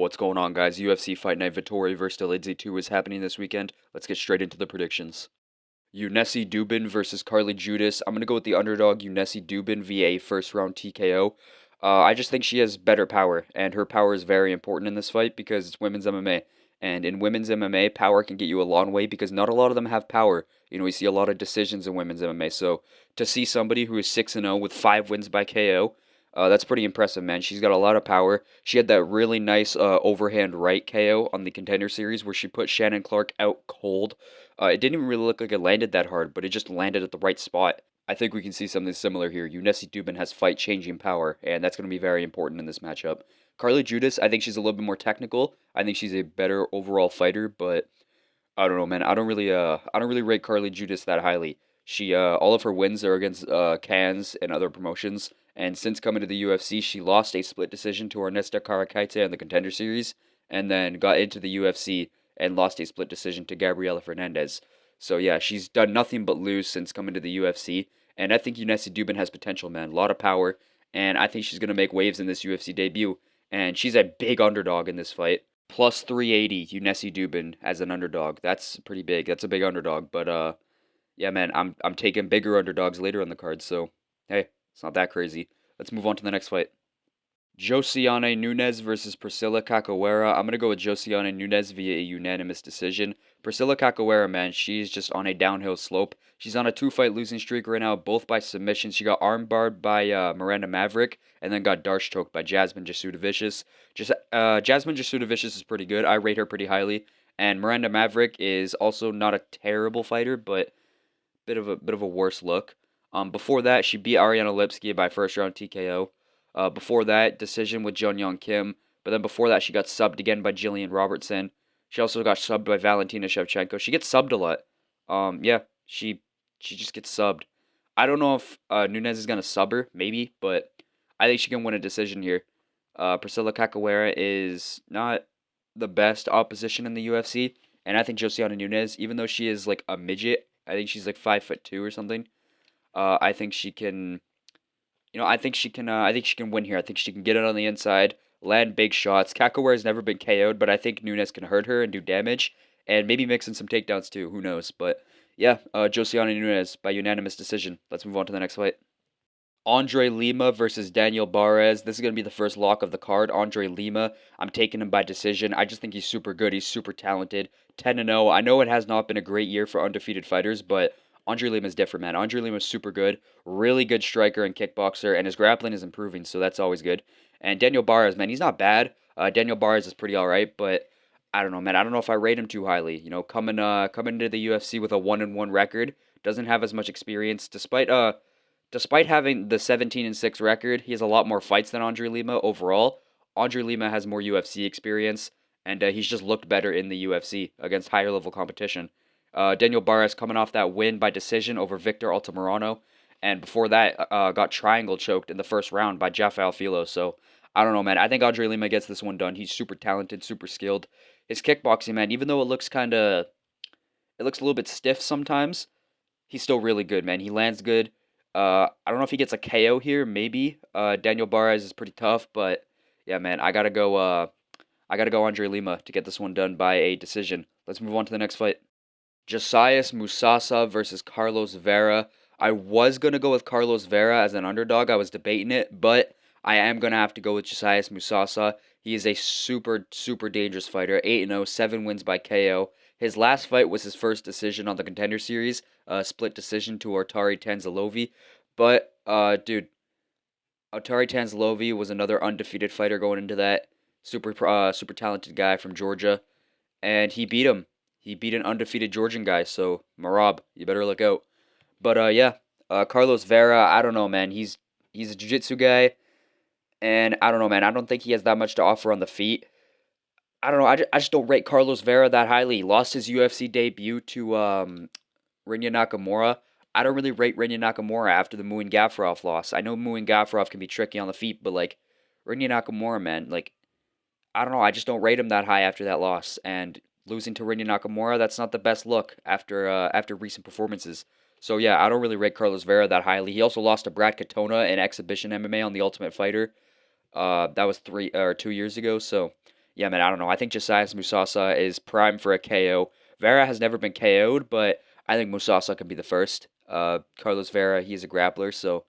What's going on, guys? UFC Fight Night Vettori vs. Dolidze 2 is happening this weekend. Let's get straight into the predictions. Unessi Dubin versus Carly Judas. I'm going to go with the underdog Unessi Dubin via first round TKO. I just think she has better power, and her power is very important in this fight because it's women's MMA. And in women's MMA, power can get you a long way because not a lot of them have power. We see a lot of decisions in women's MMA. So to see somebody who is 6-0 with 5 wins by KO, that's pretty impressive, man. She's got a lot of power. She had that really nice overhand right KO on the Contender Series where she put Shannon Clark out cold. It didn't even really look like it landed that hard, but it just landed at the right spot. I think we can see something similar here. Unessi Dubin has fight-changing power, and that's going to be very important in this matchup. Carly Judas, I think she's a little bit more technical. I think she's a better overall fighter, but I don't know, man. I don't really rate Carly Judas that highly. She, all of her wins are against Cans and other promotions, and since coming to the UFC, she lost a split decision to Ernesto Caracayte in the Contender Series, and then got into the UFC and lost a split decision to Gabriela Fernandez. So yeah, she's done nothing but lose since coming to the UFC, and I think Unessi Dubin has potential, man. A lot of power, and I think she's gonna make waves in this UFC debut. And she's a big underdog in this fight. Plus 380 Unessi Dubin as an underdog. That's pretty big. That's a big underdog. But yeah, man, I'm taking bigger underdogs later on the card. So hey, it's not that crazy. Let's move on to the next fight. Josiane Nunes versus Priscilla Cachoeira. I'm gonna go with Josiane Nunes via a unanimous decision. Priscilla Cachoeira, man, she's just on a downhill slope. She's on a two-fight losing streak right now, both by submission. She got armbarred by Miranda Maverick, and then got darce choked by Jasmine Jasudavicius. Jasmine Jasudavicius is pretty good. I rate her pretty highly, and Miranda Maverick is also not a terrible fighter, but bit of a worse look. Before that, she beat Ariana Lipski by first round TKO. Before that, decision with Jun Young Kim. But then before that, she got subbed again by Jillian Robertson. She also got subbed by Valentina Shevchenko. She gets subbed a lot. Yeah, she just gets subbed. I don't know if Nunes is gonna sub her, maybe, but I think she can win a decision here. Priscilla Cachoeira is not the best opposition in the UFC, and I think Josiana Nunes, even though she is like a midget, I think she's like 5'2" or something. I think she can. I think she can. I think she can win here. I think she can get it on the inside, land big shots. Cachoeira has never been KO'd, but I think Nunes can hurt her and do damage, and maybe mix in some takedowns too. Who knows? But yeah, Josiana Nunes by unanimous decision. Let's move on to the next fight. Andre Lima versus Daniel Barres. This is going to be the first lock of the card. Andre Lima, I'm taking him by decision. I just think he's super good. He's super talented. 10-0. I know it has not been a great year for undefeated fighters, but Andre Lima is different, man. Andre Lima is super good. Really good striker and kickboxer, and his grappling is improving, so that's always good. And Daniel Barres, man, he's not bad. Daniel Barres is pretty all right, but I don't know, man. I don't know if I rate him too highly. Coming into the UFC with a 1-1 record, doesn't have as much experience, despite having the 17-6 record. He has a lot more fights than Andre Lima overall. Andre Lima has more UFC experience, and he's just looked better in the UFC against higher level competition. Daniel Barres coming off that win by decision over Victor Altamirano, and before that got triangle choked in the first round by Jaffa Alfilo. So I don't know, man. I think Andre Lima gets this one done. He's super talented, super skilled. His kickboxing, man, even though it looks a little bit stiff sometimes, he's still really good, man. He lands good. I don't know if he gets a KO here. Maybe. Daniel Barres is pretty tough, but yeah, man, I gotta go. I gotta go Andre Lima to get this one done by a decision. Let's move on to the next fight. Josias Musasa versus Carlos Vera. I was gonna go with Carlos Vera as an underdog. I was debating it, but I am gonna have to go with Josias Musasa. He is a super dangerous fighter. 8-0, 7 wins by KO. His last fight was his first decision on the Contender Series, split decision to Artari Tanzalovi. But dude, Artari Tanzalovi was another undefeated fighter going into that. Super talented guy from Georgia, and he beat him. He beat an undefeated Georgian guy. So Marab, you better look out. But yeah, Carlos Vera, I don't know, man. He's a jiu-jitsu guy, and I don't know, man. I don't think he has that much to offer on the feet. I don't know. I just don't rate Carlos Vera that highly. He lost his UFC debut to Rinya Nakamura. I don't really rate Rinya Nakamura after the Muin Gafurov loss. I know Muin Gafurov can be tricky on the feet, but like Rinya Nakamura, man, like I don't know. I just don't rate him that high after that loss. And losing to Rinya Nakamura, that's not the best look after recent performances. So yeah, I don't really rate Carlos Vera that highly. He also lost to Brad Katona in exhibition MMA on the Ultimate Fighter. That was 2 years ago. So yeah, man, I don't know. I think Josias Musasa is prime for a KO. Vera has never been KO'd, but I think Musasa can be the first. Carlos Vera, he's a grappler, so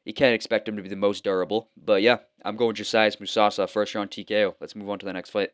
you can't expect him to be the most durable. But yeah, I'm going Josias Musasa, first round TKO. Let's move on to the next fight.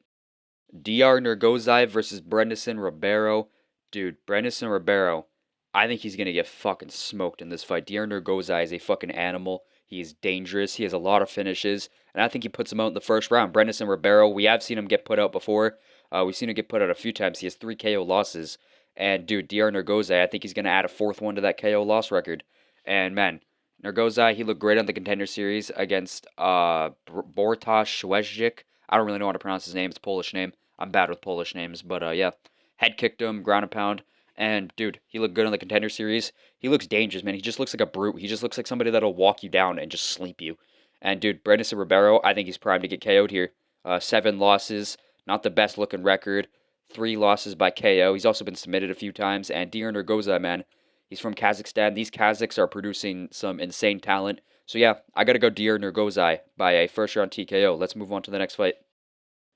DR Nergozai versus Brendison Ribeiro. Dude, Brendison Ribeiro, I think he's gonna get fucking smoked in this fight. DR Nergozai is a fucking animal. He is dangerous. He has a lot of finishes, and I think he puts him out in the first round. Brendison Ribeiro, we have seen him get put out before. We've seen him get put out a few times. He has 3 KO losses, and dude, DR Nergozai, I think he's gonna add a fourth one to that KO loss record. And man, Nergozai, he looked great on the Contender Series against Bortasz Szwajcik. I don't really know how to pronounce his name. It's a Polish name. I'm bad with Polish names, but yeah, head kicked him, ground and pound, and dude, he looked good on the Contender Series. He looks dangerous, man. He just looks like a brute. He just looks like somebody that'll walk you down and just sleep you. And dude, Brandon Ribeiro, I think he's primed to get KO'd here. 7 losses, not the best looking record. 3 losses by KO. He's also been submitted a few times. And Diran Nergoza, man, he's from Kazakhstan. These Kazakhs are producing some insane talent. So yeah, I gotta go Diran Nergozai by a first round TKO. Let's move on to the next fight.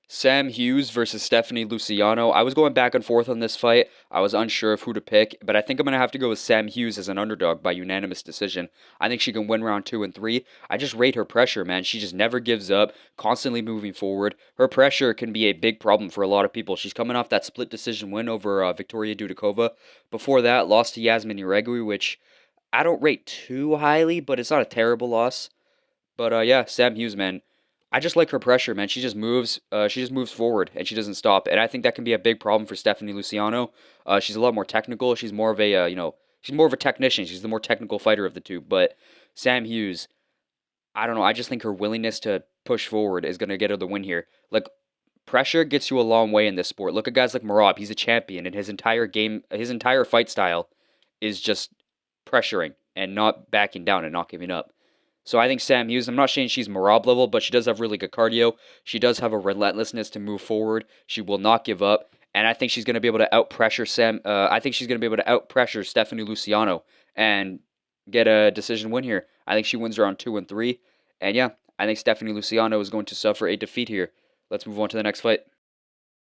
Sam Hughes versus Stephanie Luciano. I was going back and forth on this fight. I was unsure of who to pick, but I think I'm going to have to go with Sam Hughes as an underdog by unanimous decision. I think she can win round 2 and 3. I just rate her pressure, man. She just never gives up, constantly moving forward. Her pressure can be a big problem for a lot of people. She's coming off that split decision win over Victoria Dudikova. Before that, lost to Yasmin Uregui, which I don't rate too highly, but it's not a terrible loss. But yeah, Sam Hughes, man. I just like her pressure, man. She just moves. She just moves forward, and she doesn't stop. And I think that can be a big problem for Stephanie Luciano. She's a lot more technical. She's more of a, she's more of a technician. She's the more technical fighter of the two. But Sam Hughes, I don't know. I just think her willingness to push forward is gonna get her the win here. Like pressure gets you a long way in this sport. Look at guys like Marab. He's a champion, and his entire game, his entire fight style, is just pressuring and not backing down and not giving up. So I think Sam Hughes, I'm not saying she's Marab level, but she does have really good cardio. She does have a relentlessness to move forward. She will not give up. And I think she's going to be able to out pressure I think she's going to be able to out pressure Stephanie Luciano and get a decision win here. I think she wins around 2 and 3. And yeah, I think Stephanie Luciano is going to suffer a defeat here. Let's move on to the next fight.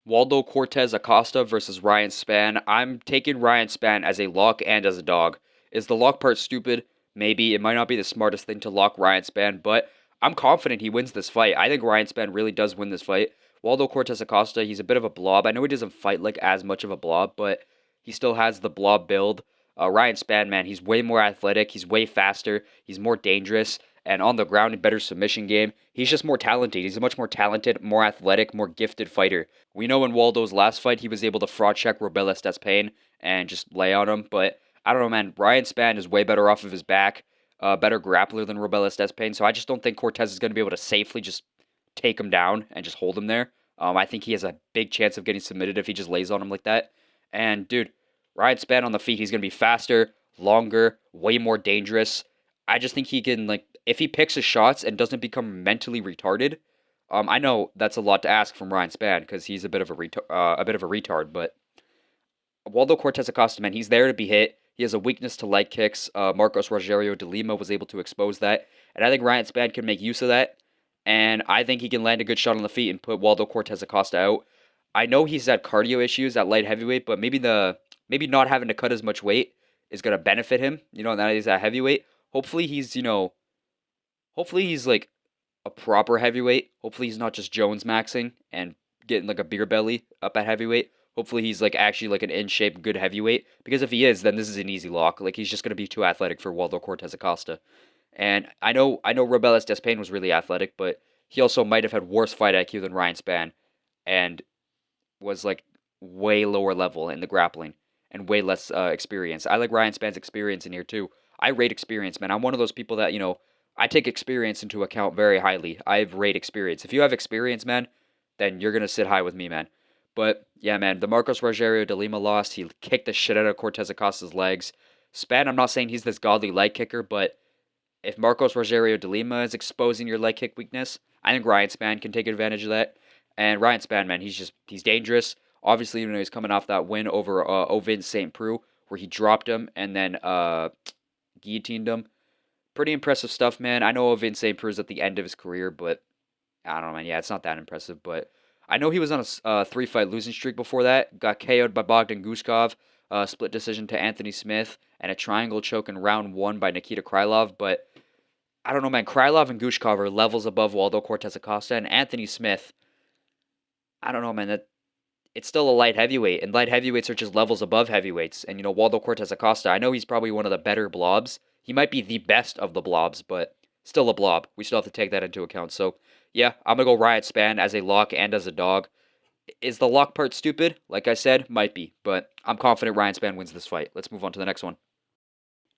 Waldo Cortez Acosta versus Ryan Spann. I'm taking Ryan Spann as a lock and as a dog. Is the lock part stupid? Maybe. It might not be the smartest thing to lock Ryan Spann, but I'm confident he wins this fight. I think Ryan Spann really does win this fight. Waldo Cortez Acosta, he's a bit of a blob. I know he doesn't fight like as much of a blob, but he still has the blob build. Ryan Spann, man, he's way more athletic. He's way faster. He's more dangerous. And on the ground, a better submission game. He's just more talented. He's a much more talented, more athletic, more gifted fighter. We know in Waldo's last fight, he was able to fraud check Robeles Despain and just lay on him. But I don't know, man. Ryan Spann is way better off of his back, better grappler than Robeles Despain. So I just don't think Cortez is going to be able to safely just take him down and just hold him there. I think he has a big chance of getting submitted if he just lays on him like that. And dude, Ryan Spann on the feet, he's going to be faster, longer, way more dangerous. I just think he can, like, if he picks his shots and doesn't become mentally retarded. I know that's a lot to ask from Ryan Spann because he's a bit of a retard, but Waldo Cortez Acosta, man, he's there to be hit. He has a weakness to leg kicks. Marcos Rogerio de Lima was able to expose that, and I think Ryan Spann can make use of that. And I think he can land a good shot on the feet and put Waldo Cortez Acosta out. I know he's had cardio issues at light heavyweight, but maybe not having to cut as much weight is gonna benefit him. Now he's at heavyweight. Hopefully he's like a proper heavyweight. Hopefully he's not just Jones maxing and getting like a beer belly up at heavyweight. Hopefully he's like actually like an in shape good heavyweight. Because if he is, then this is an easy lock. Like he's just gonna be too athletic for Waldo Cortez Acosta. And I know Robeles Despain was really athletic, but he also might have had worse fight IQ than Ryan Spann, and was like way lower level in the grappling and way less experience. I like Ryan Spann's experience in here too. I rate experience, man. I'm one of those people that I take experience into account very highly. I rate experience. If you have experience, man, then you're gonna sit high with me, man. But yeah, man, the Marcos Rogerio de Lima lost. He kicked the shit out of Cortez Acosta's legs. Spann, I'm not saying he's this godly leg kicker, but if Marcos Rogerio de Lima is exposing your leg kick weakness, I think Ryan Spann can take advantage of that. And Ryan Spann, man, he's dangerous. Obviously, he's coming off that win over Ovince St. Preux, where he dropped him and then guillotined him. Pretty impressive stuff, man. I know Ovince St. Preux is at the end of his career, but I don't know, man. Yeah, it's not that impressive, but I know he was on a three-fight losing streak before that. Got KO'd by Bogdan Guskov, split decision to Anthony Smith, and a triangle choke in round one by Nikita Krylov. But I don't know, man. Krylov and Gushkov are levels above Waldo Cortez Acosta, and Anthony Smith. I don't know, man. That it's still a light heavyweight, and light heavyweights are just levels above heavyweights. And Waldo Cortez Acosta. I know he's probably one of the better blobs. He might be the best of the blobs, but still a blob. We still have to take that into account. So yeah, I'm gonna go Riot Span as a lock and as a dog. Is the lock part stupid? Like I said, might be, but I'm confident Ryan Spann wins this fight. Let's move on to the next one.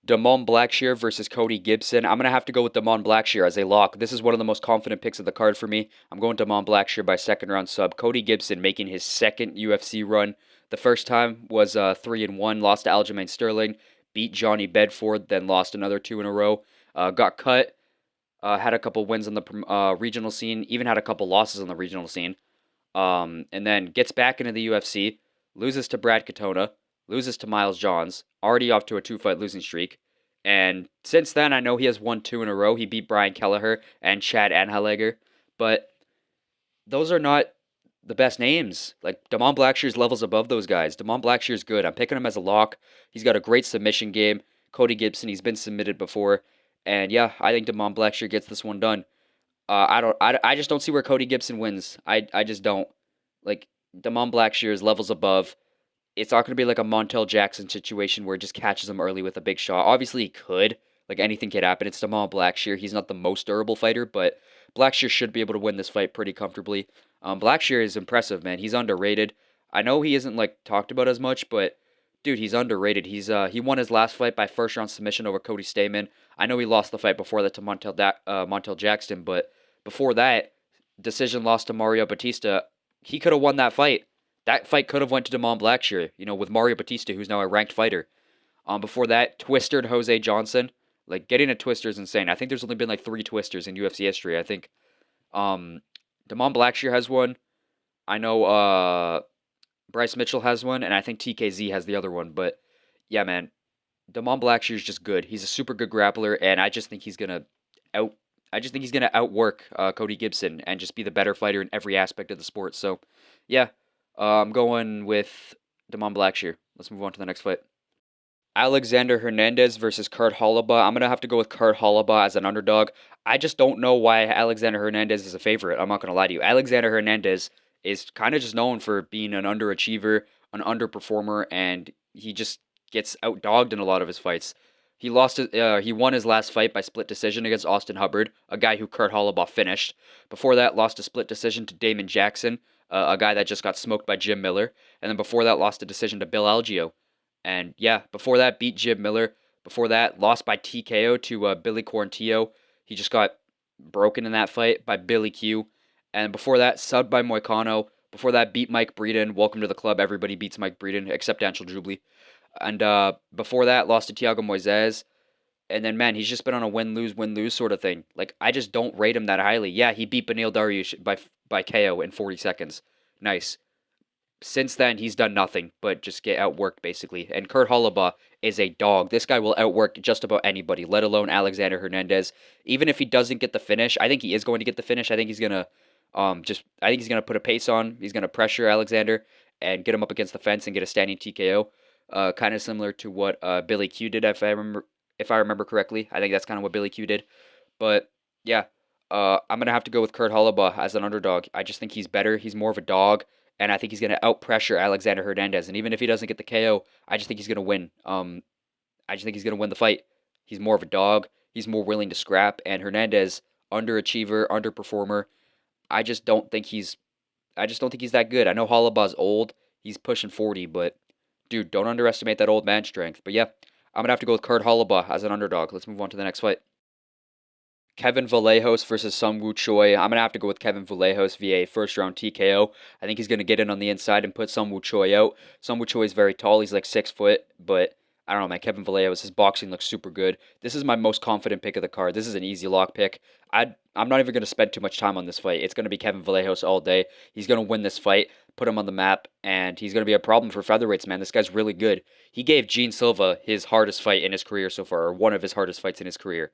Damon Blackshear versus Cody Gibson. I'm going to have to go with Damon Blackshear as a lock. This is one of the most confident picks of the card for me. I'm going Damon Blackshear by second round sub. Cody Gibson making his second UFC run. The first time was 3-1, lost to Aljamain Sterling, beat Johnny Bedford, then lost another two in a row. Got cut, had a couple wins on the regional scene, even had a couple losses on the regional scene. And then gets back into the UFC, loses to Brad Katona, loses to Miles Johns, already off to a two-fight losing streak. And since then, I know he has won two in a row. He beat Brian Kelleher and Chad Anhaleger, but those are not the best names. Like, Damon Blackshear's levels above those guys. Damon Blackshear's good. I'm picking him as a lock. He's got a great submission game. Cody Gibson, he's been submitted before. And yeah, I think Damon Blackshear gets this one done. I just don't see where Cody Gibson wins. I just don't. Like, Damon Blackshear is levels above. It's not going to be like a Montel Jackson situation where it just catches him early with a big shot. Obviously, he could. Like, anything could happen. It's Damon Blackshear. He's not the most durable fighter, but Blackshear should be able to win this fight pretty comfortably. Blackshear is impressive, man. He's underrated. I know he isn't, like, talked about as much, but dude, he's underrated. He won his last fight by first round submission over Cody Stamann. I know he lost the fight before that to Montel Jackson, but before that, decision loss to Mario Batista. He could have won that fight. That fight could have went to Damon Blackshear, with Mario Batista, who's now a ranked fighter. Before that, Twister and Jose Johnson. Like, getting a Twister is insane. I think there's only been like 3 Twisters in UFC history. I think Damon Blackshear has one. I know Bryce Mitchell has one, and I think TKZ has the other one. But yeah, man, Damon Blackshear is just good. He's a super good grappler, and I just think he's gonna out. I just think he's gonna outwork Cody Gibson and just be the better fighter in every aspect of the sport. So, yeah, I'm going with Damon Blackshear. Let's move on to the next fight. Alexander Hernandez versus Kurt Holobaugh. I'm gonna have to go with Kurt Holobaugh as an underdog. I just don't know why Alexander Hernandez is a favorite. I'm not gonna lie to you. Alexander Hernandez is kind of just known for being an underachiever, an underperformer, and he just gets outdogged in a lot of his fights. He won his last fight by split decision against Austin Hubbard, a guy who Kurt Holobaugh finished. Before that, lost a split decision to Damon Jackson, a guy that just got smoked by Jim Miller, and then before that, lost a decision to Bill Algeo. And yeah, before that, beat Jim Miller. Before that, lost by TKO to Billy Quarantillo. He just got broken in that fight by Billy Q. And before that, subbed by Moicano. Before that, beat Mike Breeden. Welcome to the club. Everybody beats Mike Breeden except Anshel Jubli. And before that, lost to Thiago Moises. And then, man, he's just been on a win-lose sort of thing. Like, I just don't rate him that highly. Yeah, he beat Beneil Dariush by KO in 40 seconds. Nice. Since then, he's done nothing but just get outworked, basically. And Kurt Holobaugh is a dog. This guy will outwork just about anybody, let alone Alexander Hernandez. Even if he doesn't get the finish, I think he is going to get the finish. I think he's gonna I think he's gonna put a pace on. He's gonna pressure Alexander and get him up against the fence and get a standing TKO. Kind of similar to what Billy Q did, if I remember correctly. I think that's kind of what Billy Q did. But yeah, I'm gonna have to go with Kurt Holobaugh as an underdog. I just think he's better. He's more of a dog. And I think he's going to outpressure Alexander Hernandez. And even if he doesn't get the KO, I just think he's going to win. I just think he's going to win the fight. He's more of a dog. He's more willing to scrap. And Hernandez, underachiever, underperformer. I just don't think he's that good. I know Hollabaugh's old. He's pushing 40, but dude, don't underestimate that old man strength. But yeah, I'm going to have to go with Kurt Holobaugh as an underdog. Let's move on to the next fight. Kevin Vallejos versus Sung Woo Choi. I'm going to have to go with Kevin Vallejos via first round TKO. I think he's going to get in on the inside and put Sung Woo Choi out. Sung Woo Choi is very tall. He's like 6 foot, but I don't know, man. Kevin Vallejos, his boxing looks super good. This is my most confident pick of the card. This is an easy lock pick. I'm not even going to spend too much time on this fight. It's going to be Kevin Vallejos all day. He's going to win this fight, put him on the map, and he's going to be a problem for featherweights, man. This guy's really good. He gave Gene Silva his hardest fight in his career so far, or one of his hardest fights in his career.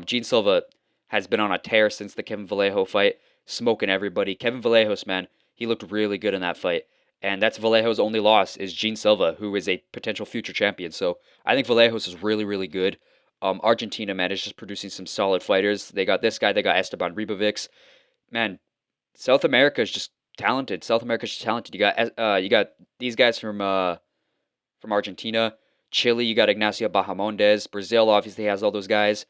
Gene Silva has been on a tear since the Kevin Vallejo fight, smoking everybody. Kevin Vallejos, man, He looked really good in that fight. And that's Vallejo's only loss is Gene Silva, who is a potential future champion. So I think Vallejo's is really, really good. Argentina, man, is just producing some solid fighters. They got this guy, they got Esteban Ribovics. Man, South America is just talented. South America is just talented. You got these guys from Argentina, Chile. You got Ignacio Bahamondes. Brazil obviously has all those guys.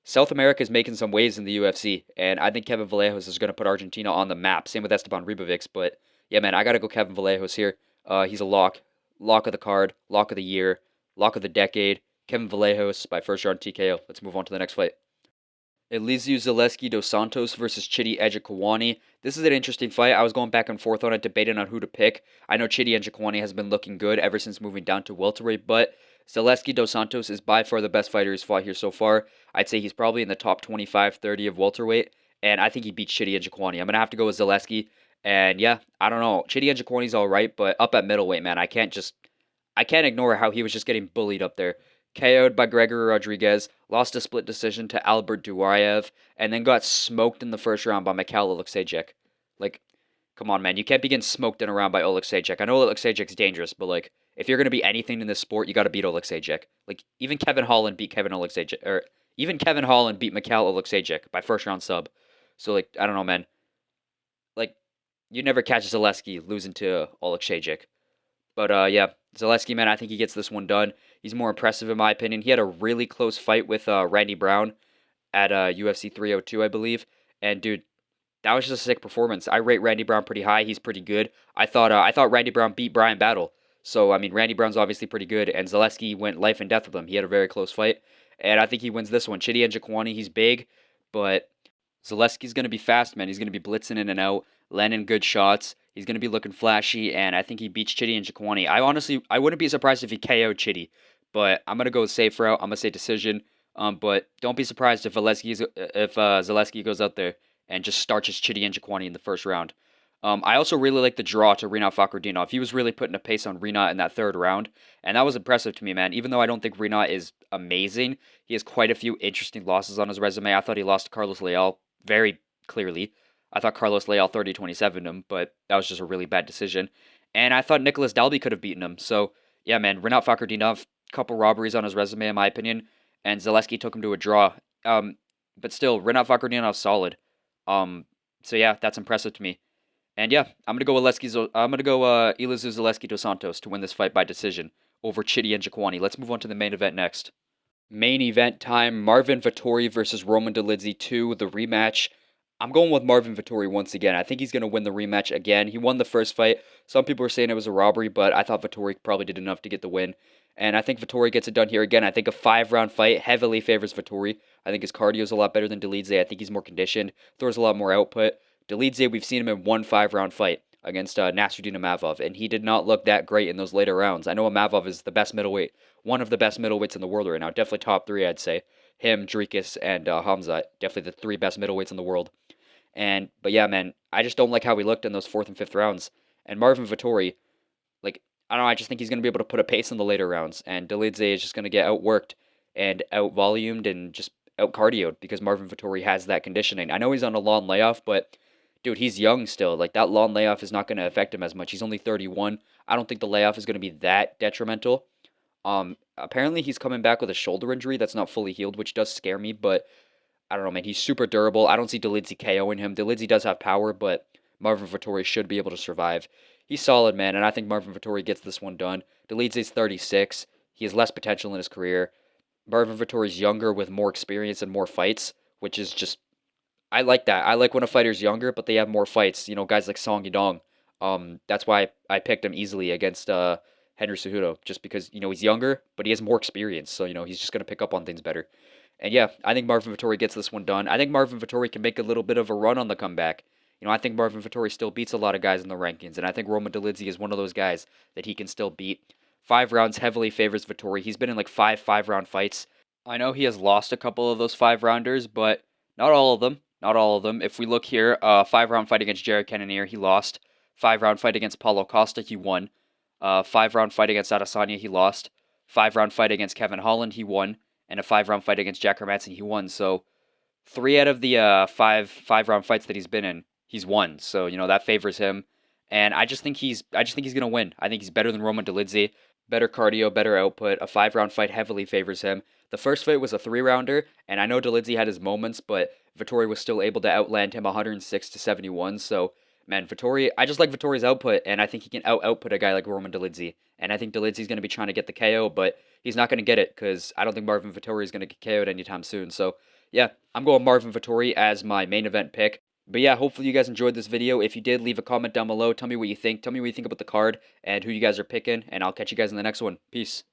South America is making some waves in the UFC, and I think Kevin Vallejos is going to put Argentina on the map. Same with Esteban Ribovics, but yeah, man, I gotta go Kevin Vallejos here. He's a lock of the card, lock of the year, lock of the decade. Kevin Vallejos by first round TKO. Let's move on to the next fight. Elizeu Zaleski dos Santos versus Chidi Ejikwani. This is an interesting fight. I was going back and forth on it, debating on who to pick. I know Chidi Ejikwani has been looking good ever since moving down to welterweight, but Zaleski dos Santos is by far the best fighter he's fought here so far. I'd say he's probably in the top 25, 30 of welterweight, and I think he beats Chidi Ejikwani. I'm going to have to go with Zaleski, and yeah, I don't know. Chidi Ejikwani's all right, but up at middleweight, man, I can't ignore how he was just getting bullied up there. KO'd by Gregory Rodriguez, lost a split decision to Albert Duraev, and then got smoked in the first round by Mikhail Oleksiejczuk. Like, come on, man. You can't be getting smoked in a round by Oleksiejczuk. I know Oleksiejczuk's dangerous, but, like, if you're going to be anything in this sport, you got to beat Oleksiejczuk. Like, even Kevin Holland beat even Kevin Holland beat Mikhail Oleksiejczuk by first round sub. So, like, I don't know, man. Like, you never catch Zaleski losing to Oleksiejczuk. But yeah, Zaleski, man, I think he gets this one done. He's more impressive in my opinion. He had a really close fight with Randy Brown at UFC 302, I believe. And dude, that was just a sick performance. I rate Randy Brown pretty high. He's pretty good. I thought Randy Brown beat Brian Battle. So I mean, Randy Brown's obviously pretty good, and Zaleski went life and death with him. He had a very close fight, and I think he wins this one. Chidi Njokuani, he's big, but Zaleski's going to be fast, man. He's going to be blitzing in and out, landing good shots. He's going to be looking flashy, and I think he beats Chidi Njokuani. I wouldn't be surprised if he KO'd Chidi, but I'm going to go with safe route. I'm going to say decision. But don't be surprised if Zaleski goes out there and just starches Chidi Njokuani in the first round. I also really like the draw to Rinat Fakhretdinov. He was really putting a pace on Rinat in that third round, and that was impressive to me, man. Even though I don't think Rinat is amazing, he has quite a few interesting losses on his resume. I thought he lost to Carlos Leal very clearly. I thought Carlos Leal 30-27 him, but that was just a really bad decision. And I thought Nicholas Dalby could have beaten him. So, yeah, man, Rinat Fakhretdinov, couple robberies on his resume, in my opinion, and Zaleski took him to a draw. But still, Rinat Fakhretdinov's solid. So yeah, that's impressive to me. And yeah, I'm gonna go Elizeu Zaleski dos Santos to win this fight by decision over Chidi Njokuani. Let's move on to the main event next. Main event time: Marvin Vettori versus Roman Dolidze 2, the rematch. I'm going with Marvin Vettori once again. I think he's gonna win the rematch again. He won the first fight. Some people were saying it was a robbery, but I thought Vettori probably did enough to get the win. And I think Vettori gets it done here again. I think a 5 round fight heavily favors Vettori. I think his cardio is a lot better than Dolidze. I think he's more conditioned, throws a lot more output. Dolidze, we've seen him in one 5 round fight against Nasruddin Imavov, and he did not look that great in those later rounds. I know Imavov is the best middleweight, one of the best middleweights in the world right now. Definitely top three, I'd say. Him, Dricus, and Hamza, definitely the three best middleweights in the world. But yeah, man, I just don't like how he looked in those fourth and fifth rounds. And Marvin Vettori, like, I don't know, I just think he's going to be able to put a pace in the later rounds, and Dolidze is just going to get outworked and outvolumed and just out cardioed because Marvin Vettori has that conditioning. I know he's on a long layoff, but dude, he's young still. Like, that long layoff is not going to affect him as much. He's only 31. I don't think the layoff is going to be that detrimental. Apparently he's coming back with a shoulder injury that's not fully healed, which does scare me, but I don't know, man. He's super durable. I don't see Dolidze KOing him. Dolidze does have power, but Marvin Vettori should be able to survive. He's solid, man, and I think Marvin Vettori gets this one done. Dolidze's 36. He has less potential in his career. Marvin Vettori's younger with more experience and more fights, which is just, I like that. I like when a fighter's younger, but they have more fights. You know, guys like Song Yadong. That's why I picked him easily against Henry Cejudo, just because, you know, he's younger, but he has more experience. So, you know, he's just going to pick up on things better. And yeah, I think Marvin Vettori gets this one done. I think Marvin Vettori can make a little bit of a run on the comeback. You know, I think Marvin Vettori still beats a lot of guys in the rankings, and I think Roman Dolidze is one of those guys that he can still beat. 5 rounds heavily favors Vettori. He's been in like five-round fights. I know he has lost a couple of those 5 rounders, but not all of them. Not all of them. If we look here, 5 round fight against Jared Cannonier, he lost. 5 round fight against Paulo Costa, he won. 5 round fight against Adesanya, he lost. 5 round fight against Kevin Holland, he won. And a 5 round fight against Jack Hermansson, he won. So 3 out of the five round fights that he's been in, he's won. So, you know, that favors him. and I just think he's gonna win. I think he's better than Roman Dolidze, better cardio, better output. A 5 round fight heavily favors him. The first fight was a 3 rounder, and I know Dolidze had his moments, but Vettori was still able to outland him 106 to 71. So man, Vettori, I just like Vettori's output, and I think he can output a guy like Roman Dolidze. And I think Dolidze's going to be trying to get the KO, but he's not going to get it because I don't think Marvin Vettori is going to get KO'd anytime soon. So yeah, I'm going Marvin Vettori as my main event pick. But yeah, hopefully you guys enjoyed this video. If you did, leave a comment down below. Tell me what you think. Tell me what you think about the card and who you guys are picking, and I'll catch you guys in the next one. Peace.